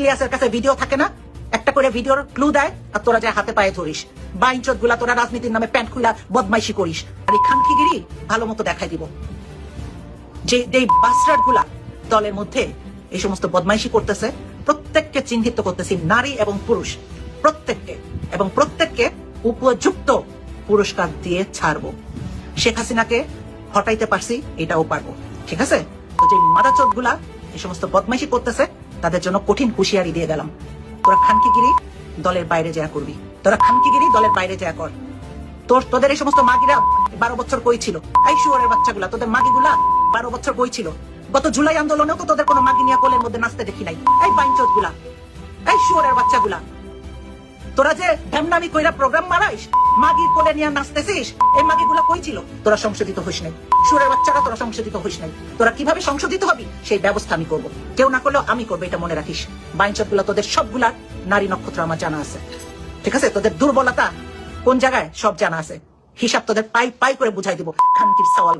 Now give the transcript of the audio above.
ইলিয়াসের কাছে ভিডিও থাকে না, একটা করে ভিডিওর ক্লু দেয় আর তোরা যায় হাতে পায়ে ধরিস। বাইনচোদ গুলা তোরা রাজনীতির নামে প্যান্ট খুলা বদমাইশি করিস। আর এই খানখিগিরি ভালো মতো দেখাই দিব যে বাস্টার্ড গুলা দলের মধ্যে এই সমস্ত বদমাইশি করতেছে, প্রত্যেককে চিহ্নিত করতেছি, নারী এবং পুরুষ প্রত্যেককে, এবং প্রত্যেককে উপযুক্ত পুরস্কার দিয়ে ছাড়বো। শেখ হাসিনাকে হটাইতে পারছি, এটাও পারবো। ঠিক আছে? তো যে মাদাচোদ গুলা এই সমস্ত বদমাইশি করতেছে তাদের জন্য কঠিন হুঁশিয়ারি দিয়ে গেলাম। তোরা খানকিগিরি দলের বাইরে যা করবি, তোরা খানকিগিরি দলের বাইরে যা কর। তোদের এই সমস্ত মাগিরা 12 বছর কই ছিল? এই শুয়োরের বাচ্চাগুলা, তোদের মাগিগুলা 12 বছর কই ছিল? গত জুলাই আন্দোলনেও তো তোদের কোনো মাগি নিয়ে কোলের মধ্যে নাচতে দেখি নাই। এই বাইনচোদ গুলা, এই শুয়োরের বাচ্চাগুলা, তোরা যে ঢ্যামনামি কইরা প্রোগ্রাম মারাইস, মাগির কোলে নিয়ে নাচতেছিস, এই মাগিগুলা কই ছিল? তোরা সংশোধিত হইস নাই। শুয়োরের বাচ্চারা তোরা সংশোধিত হইস নাই। তোরা কিভাবে সংশোধিত হবি সেই ব্যবস্থা আমি করব। কেউ না করলেও আমি করবো, এটা মনে রাখিস। বাইনচোদ গুলা, তোদের সবগুলার নারী নক্ষত্র আমার জানা আছে। ঠিক আছে? তোদের দুর্বলতা কোন জায়গায় সব জানা আছে। হিসাব তোদের পাই পাই করে বুঝাই দিব। খানকির সওয়াল।